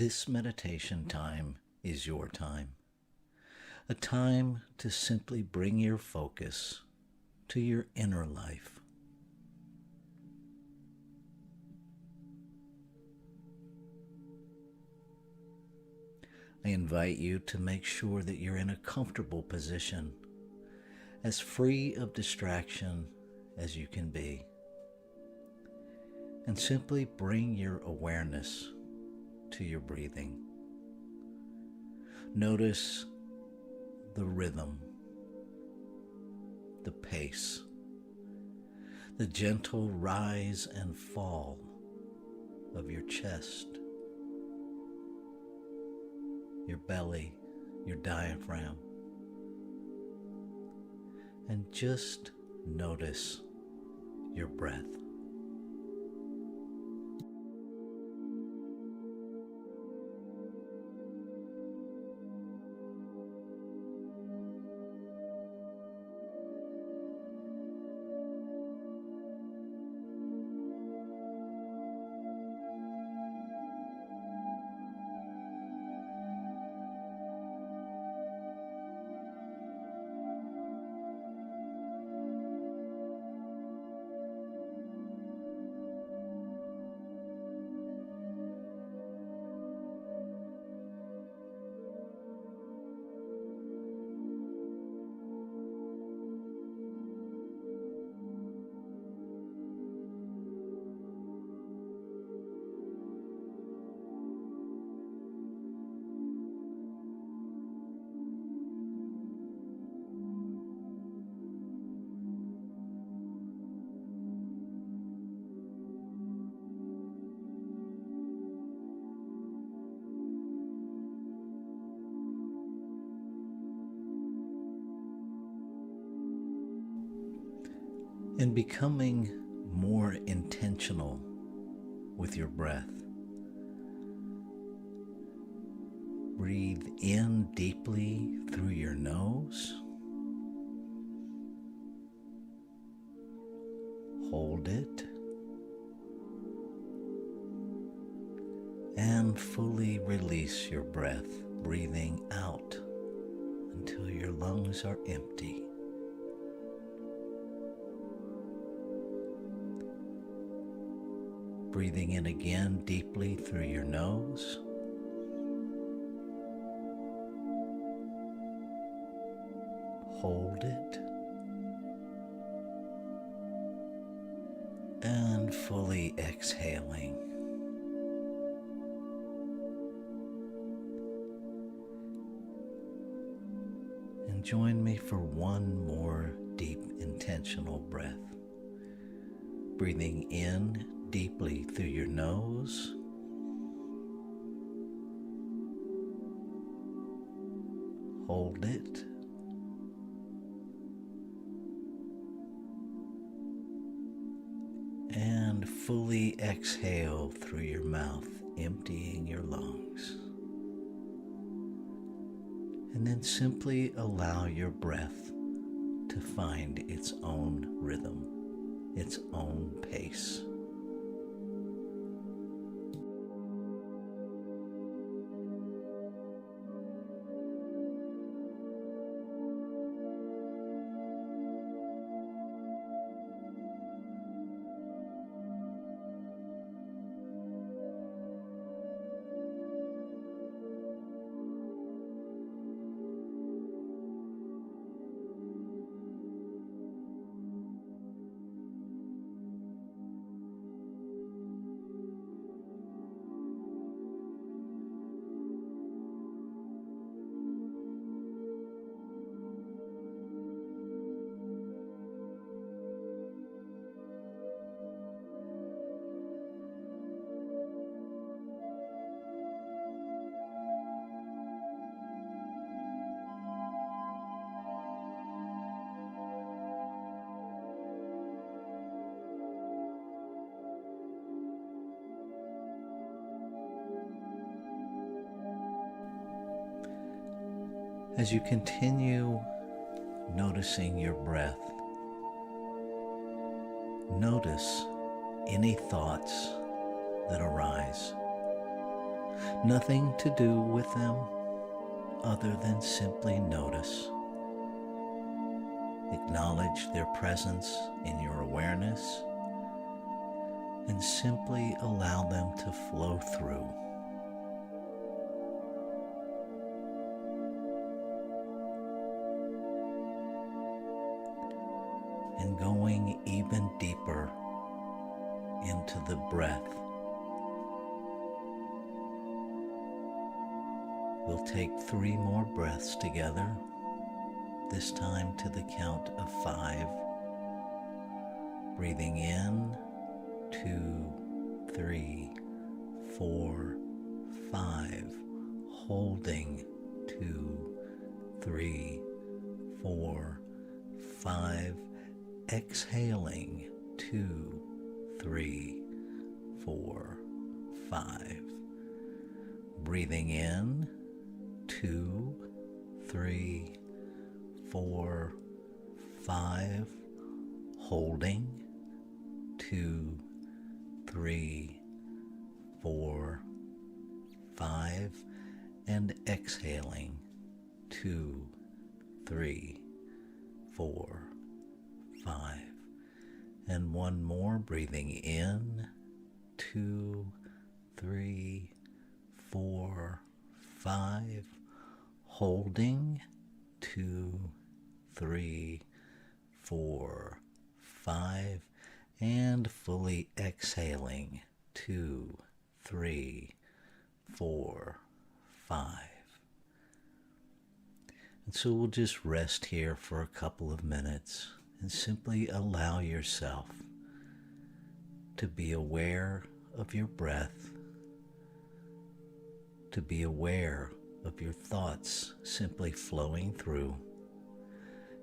This meditation time is your time, a time to simply bring your focus to your inner life. I invite you to make sure that you're in a comfortable position, as free of distraction as you can be, and simply bring your awareness to your breathing. Notice the rhythm, the pace, the gentle rise and fall of your chest, your belly, your diaphragm, and just notice your breath. And becoming more intentional with your breath. Breathe in deeply through your nose. Hold it. And fully release your breath, breathing out until your lungs are empty. Breathing in again deeply through your nose. Hold it. And fully exhaling. And join me for one more deep intentional breath. Breathing in deeply through your nose. Hold it. And fully exhale through your mouth, emptying your lungs. And then simply allow your breath to find its own rhythm, its own pace. As you continue noticing your breath, notice any thoughts that arise. Nothing to do with them other than simply notice. Acknowledge their presence in your awareness and simply allow them to flow through. And going even deeper into the breath, we'll take 3 more breaths together, this time to the count of 5. Breathing in, 2, 3, 4, 5. Holding, 2, 3, 4, 5. Exhaling, 2, 3, 4, 5. Breathing in, 2, 3, 4, 5. Holding, 2, 3, 4, 5. And exhaling, 2, 3, 4, 5. And one more, breathing in, 2, 3, 4, 5. Holding, 2, 3, 4, 5. And fully exhaling, 2, 3, 4, 5. And so we'll just rest here for a couple of minutes and simply allow yourself to be aware of your breath, to be aware of your thoughts simply flowing through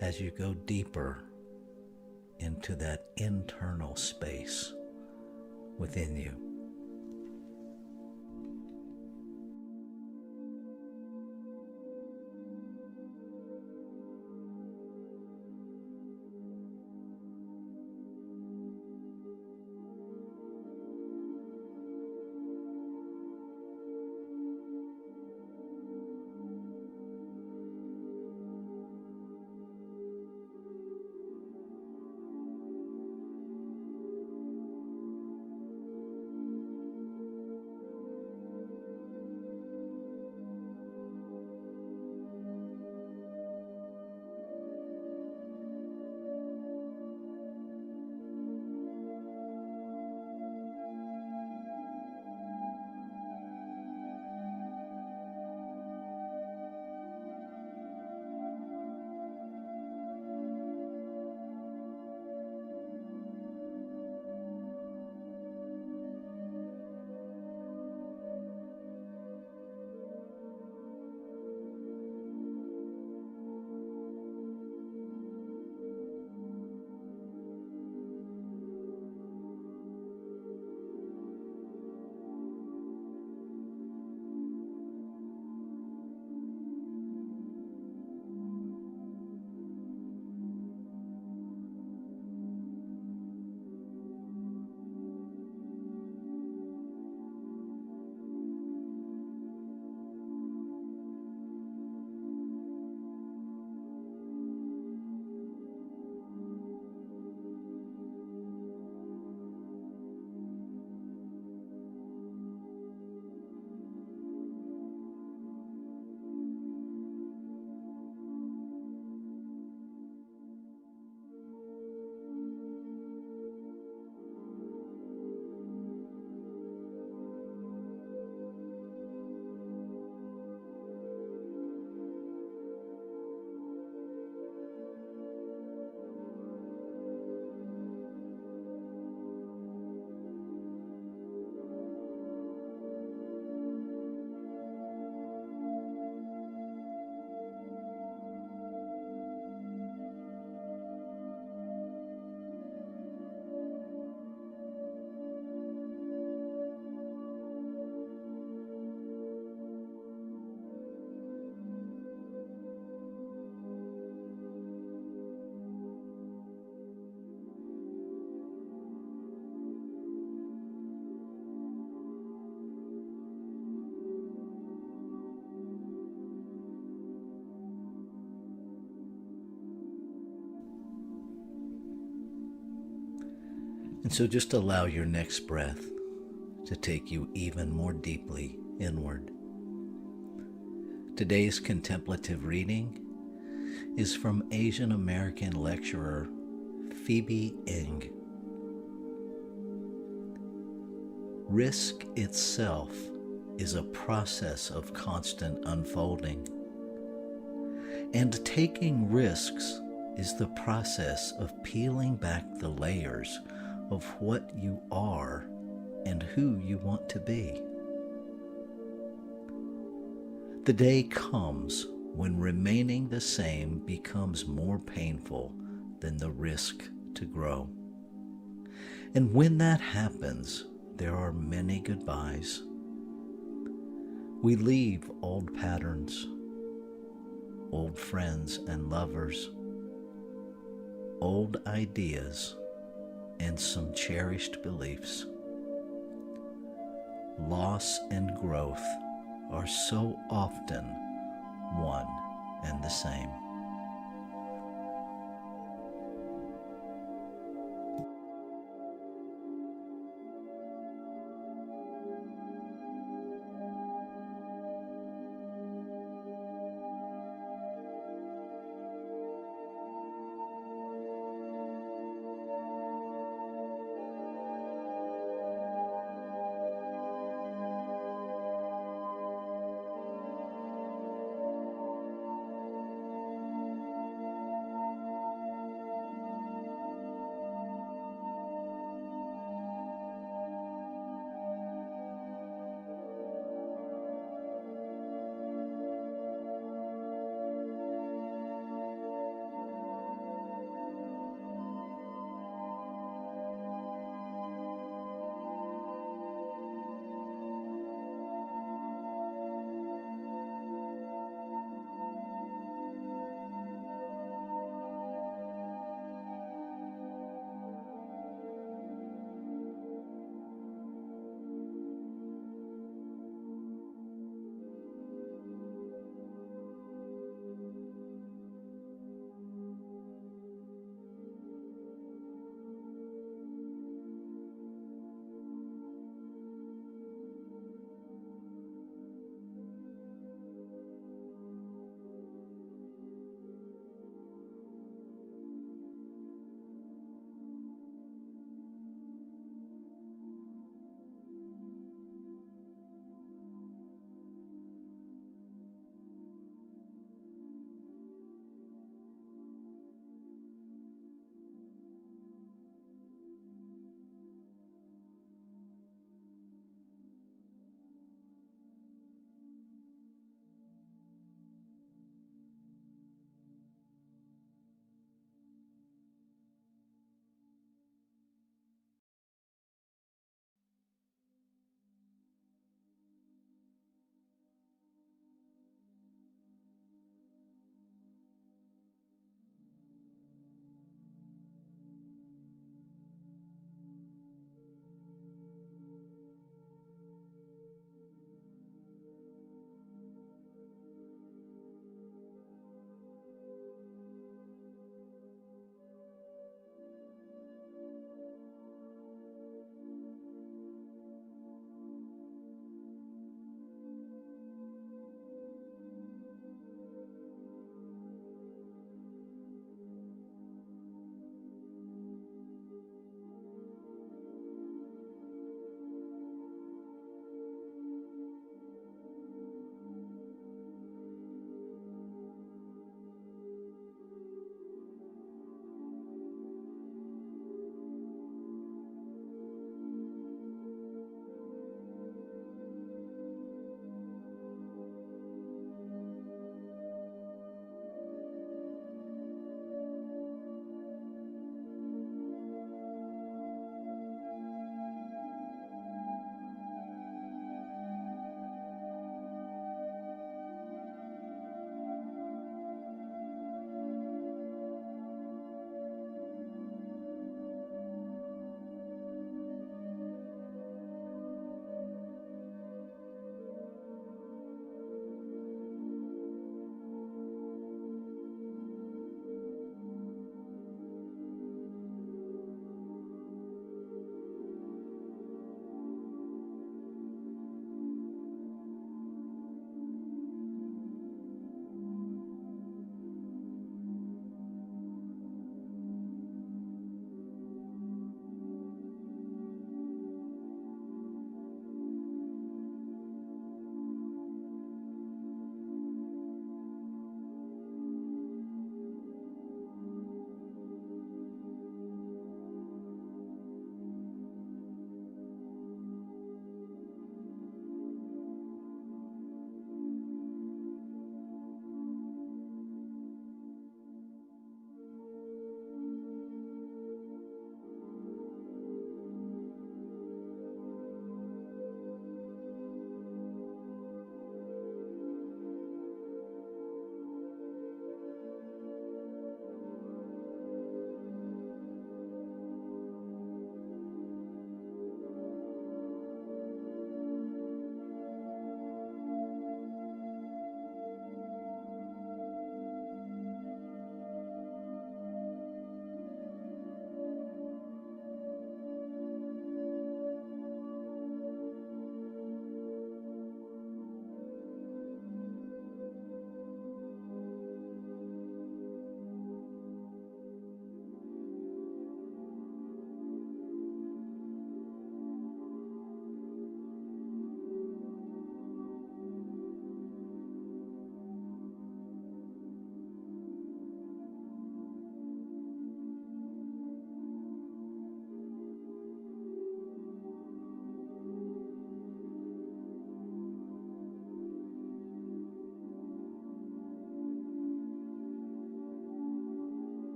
as you go deeper into that internal space within you. And so just allow your next breath to take you even more deeply inward. Today's contemplative reading is from Asian American lecturer Phoebe Ng. Risk itself is a process of constant unfolding, and taking risks is the process of peeling back the layers of what you are and who you want to be. The day comes when remaining the same becomes more painful than the risk to grow. And when that happens, there are many goodbyes. We leave old patterns, old friends and lovers, old ideas, and some cherished beliefs. Loss and growth are so often one and the same.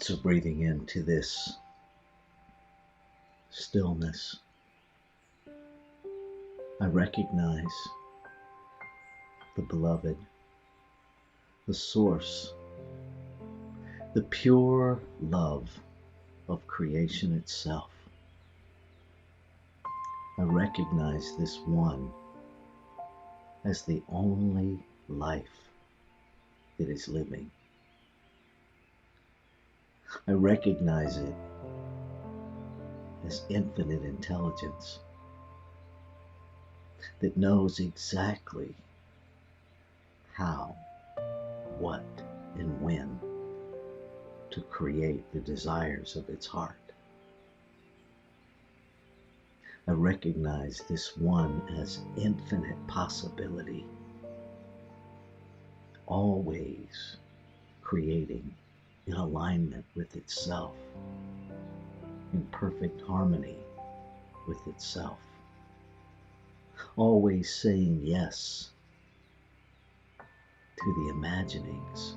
So breathing into this stillness, I recognize the beloved, the source, the pure love of creation itself. I recognize this one as the only life that is living. I recognize it as infinite intelligence that knows exactly how, what, and when to create the desires of its heart. I recognize this one as infinite possibility, always creating in alignment with itself, in perfect harmony with itself, always saying yes to the imaginings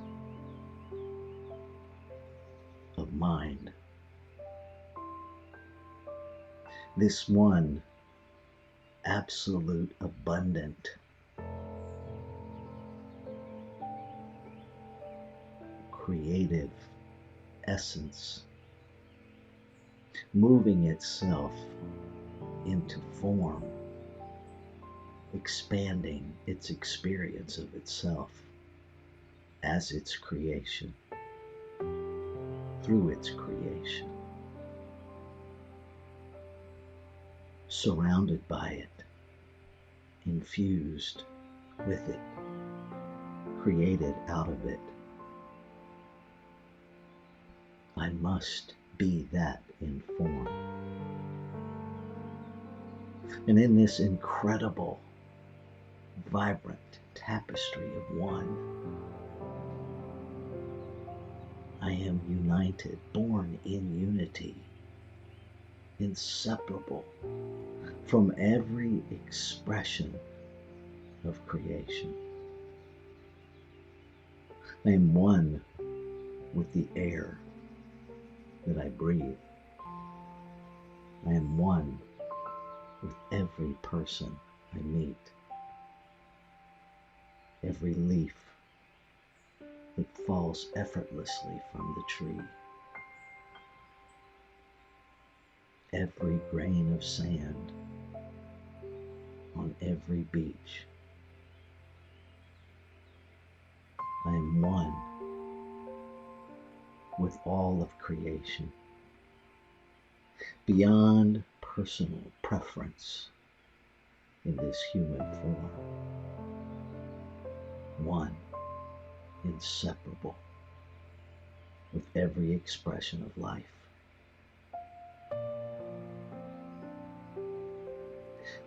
of mind. This one absolute abundant creative essence, moving itself into form, expanding its experience of itself as its creation, through its creation, surrounded by it, infused with it, created out of it. I must be that in form. And in this incredible, vibrant tapestry of one, I am united, born in unity, inseparable from every expression of creation. I am one with the air that I breathe. I am one with every person I meet, every leaf that falls effortlessly from the tree, every grain of sand on every beach. I am one with all of creation, beyond personal preference in this human form. One, inseparable with every expression of life.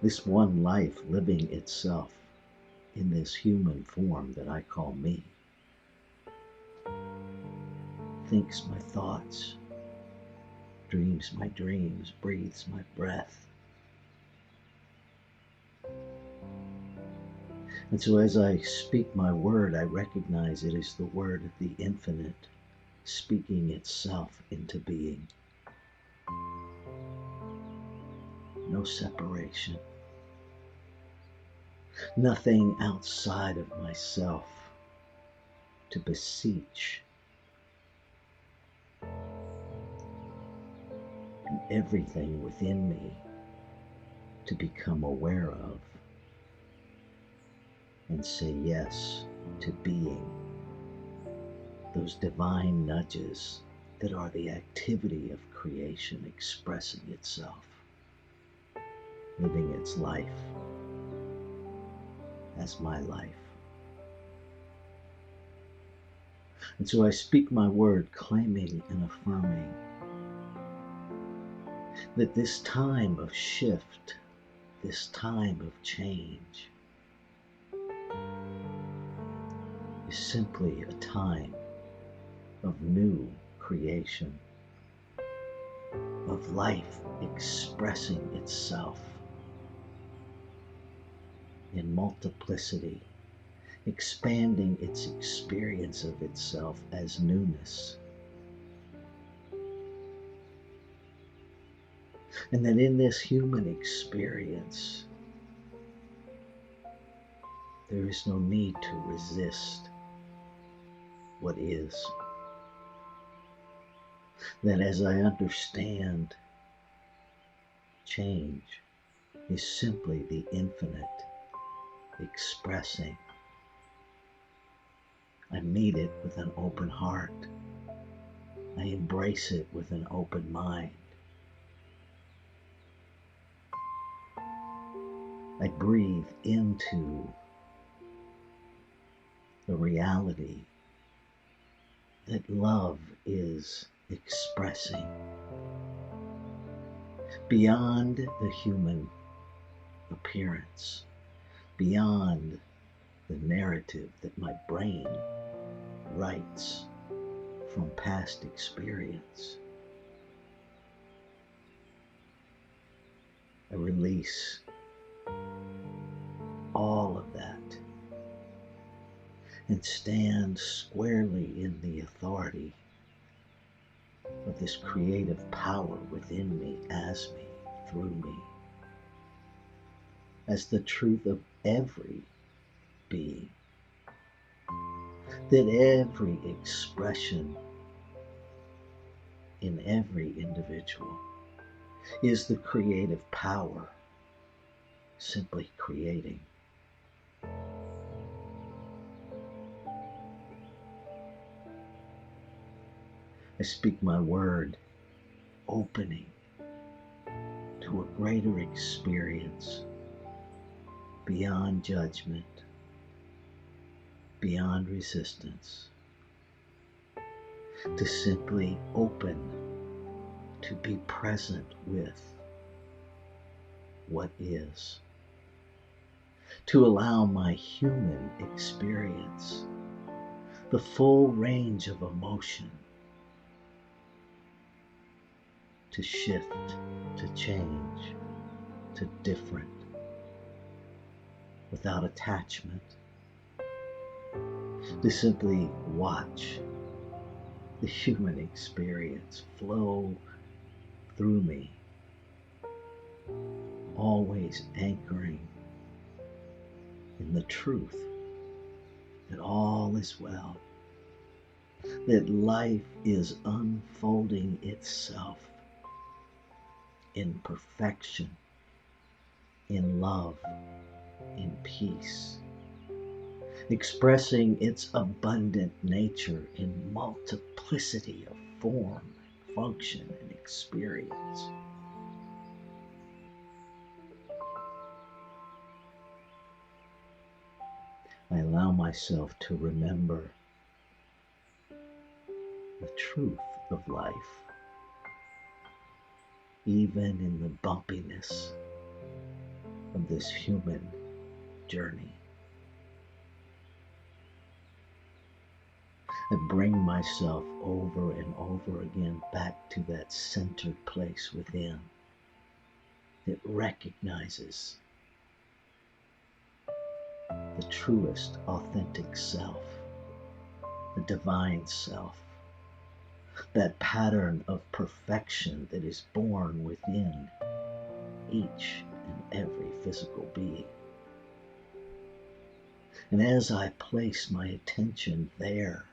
This one life living itself in this human form that I call me, thinks my thoughts, dreams my dreams, breathes my breath. And so as I speak my word, I recognize it is the word of the infinite speaking itself into being. No separation. Nothing outside of myself to beseech. And everything within me to become aware of and say yes to being. Those divine nudges that are the activity of creation expressing itself, living its life as my life. And so I speak my word, claiming and affirming that this time of shift, this time of change, is simply a time of new creation, of life expressing itself in multiplicity, expanding its experience of itself as newness, And that in this human experience, there is no need to resist what is. That as I understand, change is simply the infinite expressing. I meet it with an open heart. I embrace it with an open mind. I breathe into the reality that love is expressing beyond the human appearance, beyond the narrative that my brain writes from past experience. I release all of that and stand squarely in the authority of this creative power within me, as me, through me, as the truth of every being, that every expression in every individual is the creative power simply creating. I speak my word, opening to a greater experience beyond judgment, beyond resistance, to simply open, to be present with what is, to allow my human experience, the full range of emotion, to shift, to change, to different, without attachment, to simply watch the human experience flow through me, always anchoring in the truth that all is well, that life is unfolding itself in perfection, in love, in peace, expressing its abundant nature in multiplicity of form, function, and experience. I allow myself to remember the truth of life, even in the bumpiness of this human journey. I bring myself over and over again back to that centered place within that recognizes the truest, authentic self, the divine self, that pattern of perfection that is born within each and every physical being. And as I place my attention there,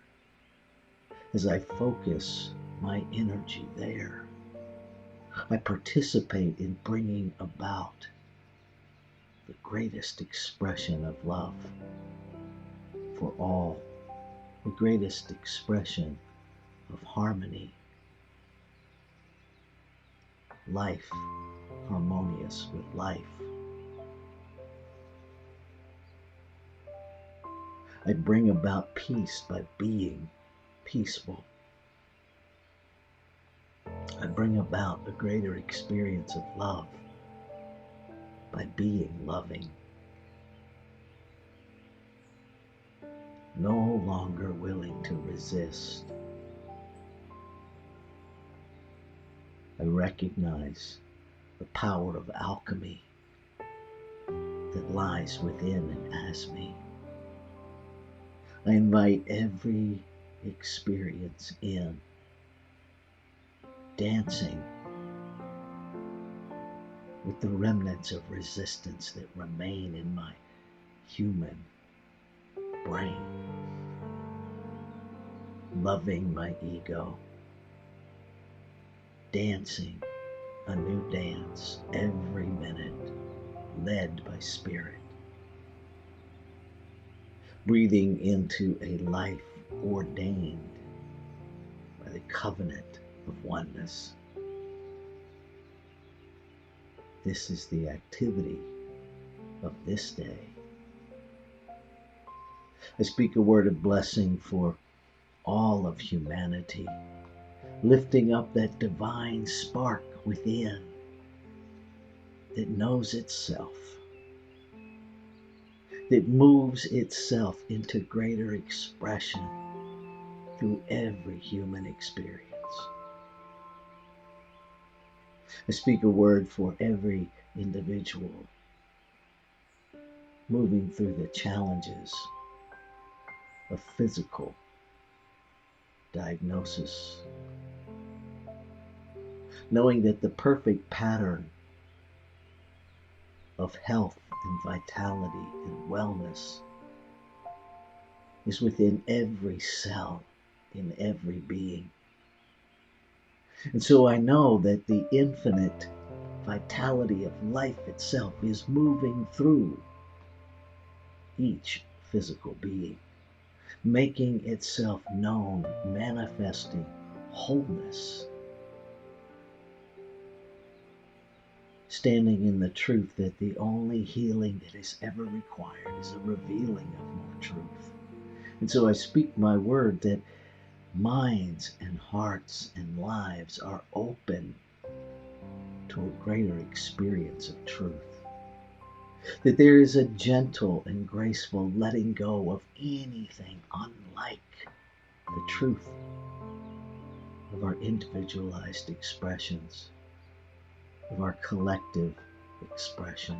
as I focus my energy there, I participate in bringing about the greatest expression of love for all, the greatest expression of harmony, life harmonious with life. I bring about peace by being peaceful. I bring about a greater experience of love by being loving. No longer willing to resist. I recognize the power of alchemy that lies within and as me. I invite every experience in, dancing with the remnants of resistance that remain in my human brain, loving my ego, dancing a new dance every minute, led by spirit, breathing into a life ordained by the covenant of oneness. This is the activity of this day. I speak a word of blessing for all of humanity, lifting up that divine spark within that knows itself, that moves itself into greater expression through every human experience. I speak a word for every individual moving through the challenges of physical diagnosis, knowing that the perfect pattern of health and vitality and wellness is within every cell in every being. And so I know that the infinite vitality of life itself is moving through each physical being, making itself known, manifesting wholeness, standing in the truth that the only healing that is ever required is a revealing of more truth. And so I speak my word that minds and hearts and lives are open to a greater experience of truth. That there is a gentle and graceful letting go of anything unlike the truth of our individualized expressions, of our collective expression.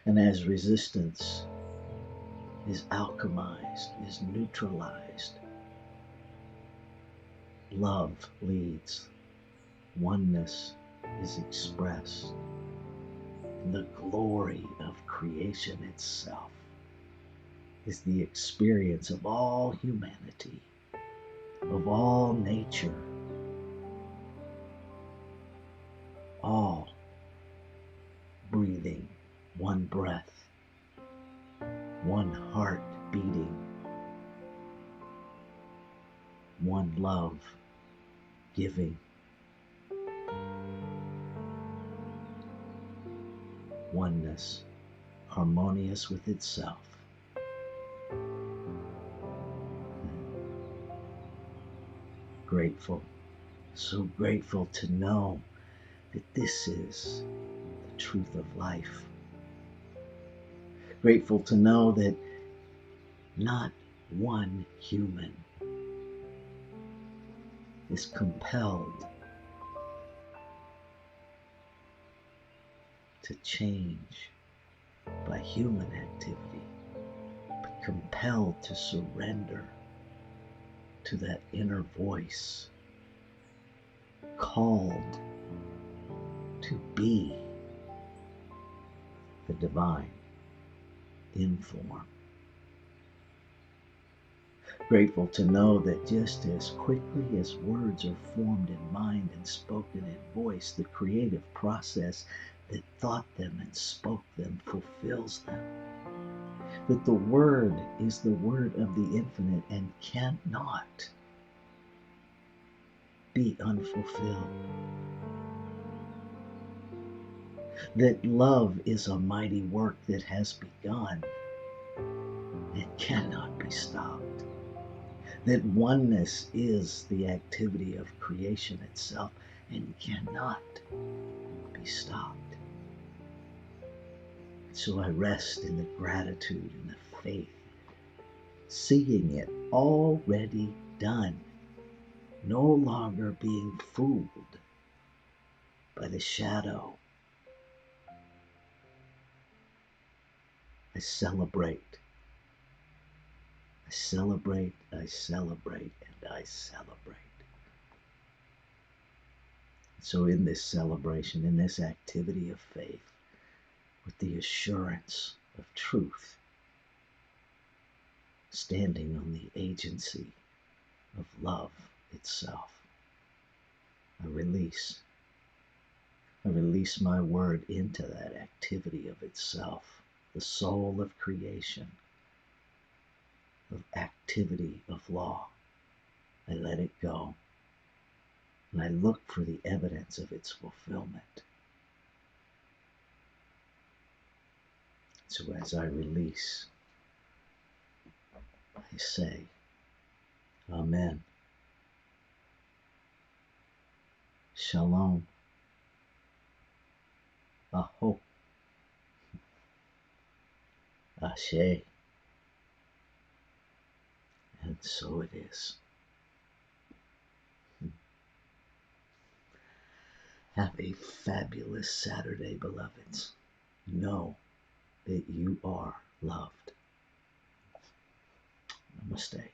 And as resistance is alchemized, is neutralized, love leads, oneness is expressed, and the glory of creation itself is the experience of all humanity, of all nature, all breathing one breath, one heart beating, one love giving, oneness harmonious with itself. Grateful, so grateful to know that this is the truth of life. Grateful to know that not one human is compelled to change by human activity, but compelled to surrender to that inner voice, called to be the divine in form. Grateful to know that just as quickly as words are formed in mind and spoken in voice, the creative process that thought them and spoke them fulfills them. That the word is the word of the infinite and cannot be unfulfilled. That love is a mighty work that has begun and cannot be stopped. That oneness is the activity of creation itself and cannot be stopped. So I rest in the gratitude and the faith, seeing it already done, no longer being fooled by the shadow. I celebrate, I celebrate, I celebrate, and I celebrate. So in this celebration, in this activity of faith, with the assurance of truth, standing on the agency of love itself, I release my word into that activity of itself, the soul of creation, of activity of law. I let it go, and I look for the evidence of its fulfillment. So as I release, I say, Amen. Shalom. Aho. Ashe. And so it is. Have a fabulous Saturday, beloveds. Know that you are loved. Namaste.